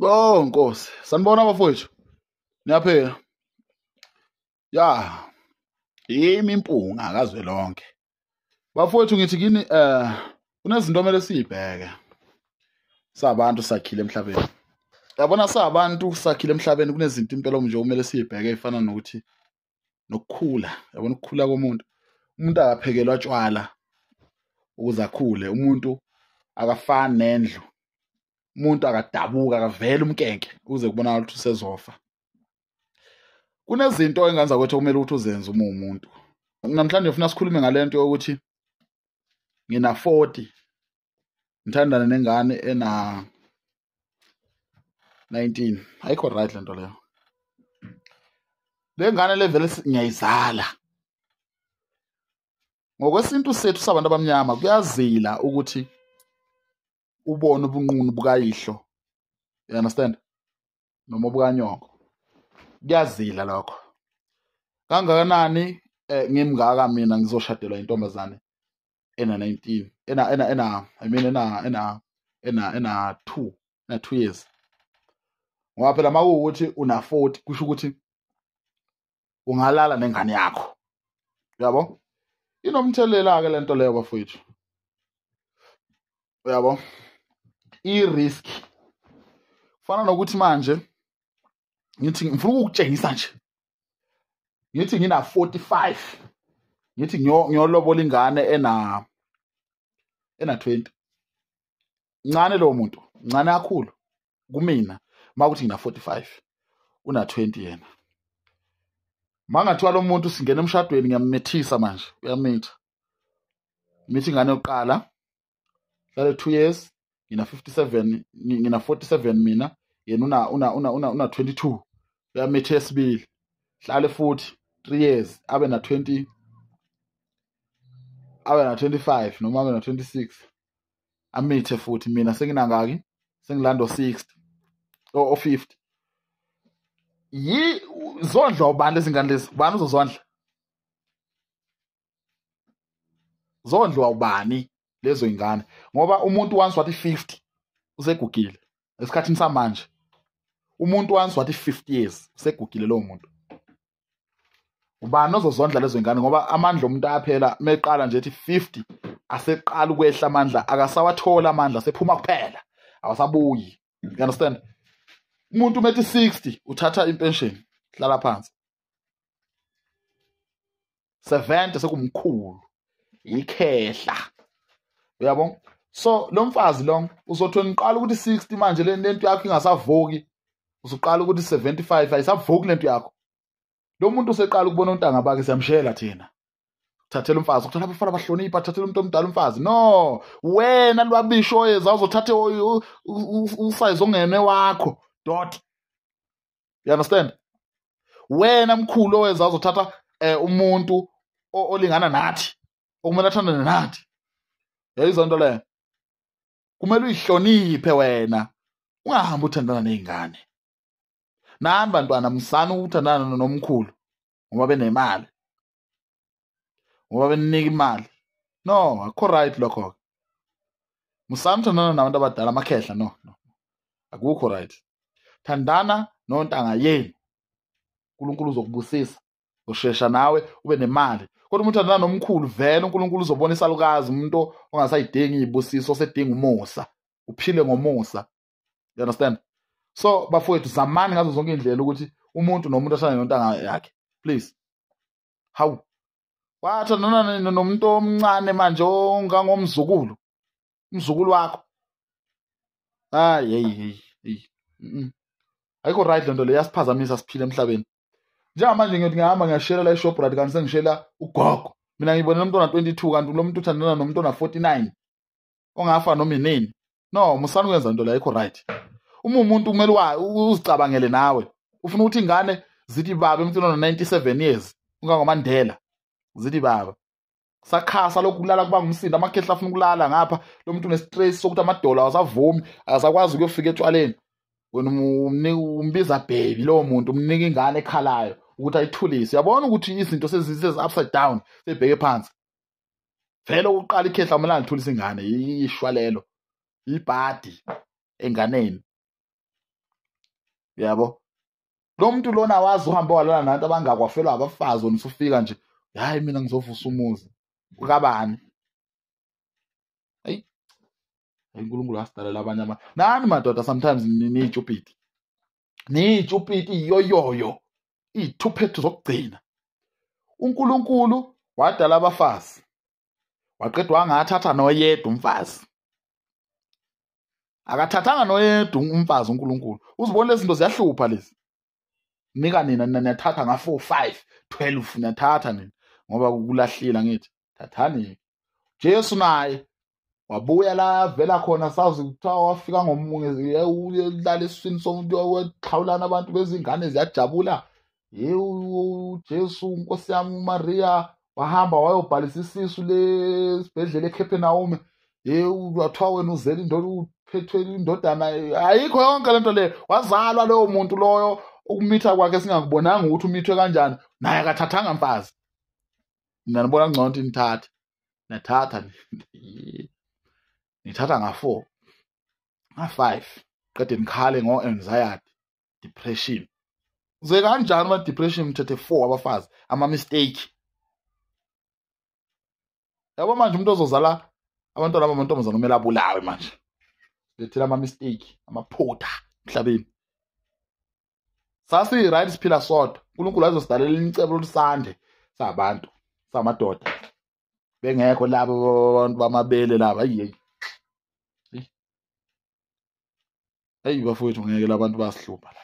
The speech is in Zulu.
Oh Nkosi, sanibona abafowethu. Niyaphila? Ya, yimi impunga kazwelonke. Bafowethu ngithi kini kunezinto okumele siyibheke. Sabantu sakhile emhlabeni. Yabona sabantu sakhile emhlabeni kunezinto impela nje okumele siyibheke efana nokuthi nokukhula. Yabona ukukhula komuntu. Umuntu akaphekelwa tshwala ukuze akhule. Umuntu akafani nendlu. Umuntu akadabuka akavela umkenke ukuze kubonakala ukuthi usezofa. Kunezinto engenza kwethu okumele ukuthi uzenze uma umuntu. Namhlanje ngifuna sikhulume ngalento yokuthi ngina 40 ngithandana nengane ena 19. Ayikho right lento leyo. Le ngane le vele ngiyayizala. Ngokwesintu sethu sabantu abamnyama kuyazila ukuthi ubone ubunqunu bukayihlo. You understand? Noma bukanyoko. Kuyazila lokho. Kangakanani ngimngaka mina ngizoshadelwa intombazane ena 19 ena 2 years. Ngoba phela makuwukuthi una 40 kusho ukuthi ungalala nengane yakho. Uyabo? Inomthelela ke lento leyo bafowethu. Uyabo? I-risk. Fana nokuthi manje ngithi ngifuna ukukutshengisa nje. Ngithi ngina 45. Ngithi ngiyolobola ingane ena 20. Ncane lo muntu, ncane kakhulu kumina. Makuthi ngina 45, una 20 yena. Mangathiwa lo muntu singena emshadweni ngiyamethisa manje, uyamitha. Mithi ingane yokuqala, hlale 2 years, ngina 57, ngina 47 mina, yena una 22. Uyamitha esibili. Hlale futhi 3 years, abe na 20, abe na 25 noma abe na 26. Amithe futhi mina senginangaki? Sengilando 60 o 50. Zondla ubani lezi ngane lezi? Ubani uzozondla? Zondlwa ubani lezo ingane? Ngoba umuntu once wathi 50 usegugile. Esikhathini samanje umuntu once wathi 50 years usegugile lo muntu. Ubani ozozondla lezo ingane ngoba amandla omuntu ayaphela meqala nje ethi 50 aseqala ukwehla amandla akasawathola amandla sephuma kuphela awasabuyi. You understand? Umuntu methi 60 uthatha impension hlala phansi. 70 sekumkhulu ikhehla. Uyabo? So lo mfazi lo uzothi niqala ukuthi 60 manje lento yakho ingasavuki. Usuqala ukuthi 75 ayisavuki lento yakho. Lo muntu useqala ukubona untanga bakhe siyamshela thina. Thathela umfazi, ukuthola abafana bahlonipha, thathela umuntu omdala umfazi. No, wena lwabisho yeza uzothathe usize ongene wakho. Dot. You understand? Wena mkhulu oweza uzothatha umuntu olingana nathi, okumele athandane nathi. Yayizwa into le. Kumele uyihloniphe wena. Ungahambi uthandana nezingane. Nani bantwana msana ukuthandana nomkhulu ngoba benemali. Ngoba beninika imali. No, akho right lokho. Musamthandana nabantu abadala amakhehla no. Akukho right. Thandana nontanga yenu. uNkulunkulu uzokubusisa. Ushesha nawe ube nemali. Kodwa umuntu uthandana nomkhulu vele uNkulunkulu uzobona isalukazi umuntu ongasayidingi izibusiso osedinga umusa. Uphile ngomusa. You understand? So bafowethu zamani ngazo zonke indlela ukuthi umuntu nomuntu ashane nontanga yakhe. Please. Hawu. Wathandana nomuntu omncane manje ongangomzukulu. Umzukulu wakho. Hey. Ayikho right lento le yasiphazamisa siphile emhlabeni. Njengamanje ngiyothi ngihamba ngiyashela la eShoprite kanti sengishela ugogo. Mina ngibona umuntu ona 22 kanti lo muntu uthandana nomuntu ona 49. Ongafa noma inini. No, musana ukwenza into la ayikho right. Uma umuntu kumele uzicabangele nawe. Ufuna ukuthi ingane zithi baba emntwini ona 97 years. Ungangomandela. Zithi baba. Sakhasa lokulala kuba ngumsindo amakhehla afuna ukulala ngapha lo muntu unestress sokuthi amadola awasavumi akasakwazi ukuyofika etshwaleni. Wena umbiza baby lo muntu umnika ingane ekhalayo ukuthi ayithulise. Uyabona ukuthi izinto sezise upside down sebheke phansi. Vele ukuqala ikhehla kumele alithulise ingane ishwalelo. Ibhadi enganeni. yabo. Lo muntu lona wazi uhambe walala nabantu abangakwafelwa abafazi wona usufika nje hayi mina ngizovusa umuzi ukabani. Hayi uNkulunkulu asidalela abanye nani madoda sometimes niyitshupiti iyoyoyo iy'thuphethu zokugcina. uNkulunkulu wadala abafazi waqeda wangathatha noyedwa umfazi, akathathanga noyedwa umfazi uNkulunkulu. Uzibona lezi zinto ziyahlupha lezi. Nika nina niyathatha nga4 5 12 niyathatha nina ngoba kulahlile ngithi thathani. Jesu naye wabuya la vela khona sazi kuthiwa wafika ngomunye ulala esiswini somuntu wexhawulana abantu bezingane ziyajabula. Jesu Nkosi yami uMaria wahamba wayobhalisa isisu lesibhedlela eCapernaum. Wathiwa wena uzele uphethwe indodana. Ayikho yonke lento leyo. Wazalwa lowo muntu loyo ukumitha kwakhe singakubonanga ukuthi umithwe kanjani. Naye akathathanga mfazi. Mina ngibona ngcono ukuthi nithathe. Nathatha nithatha nga4 nga5 qede nikhale ngo-anxiety, depression. Ze kanjani ama-depression mthethe 4 abafazi ama-mistake. Yabo manje umuntu ozozala abantwana bamantombazane kumele abulawe manje. Lethela ama-mistake, amaphutha emhlabeni. Sasi-right siphila sodwa. uNkulunkulu azosidalela incebo lolusande sabantu, samadoda. Bengekho labo abantu bamabele laba. Hayi bafowethu ngeke labantu basihlupha la.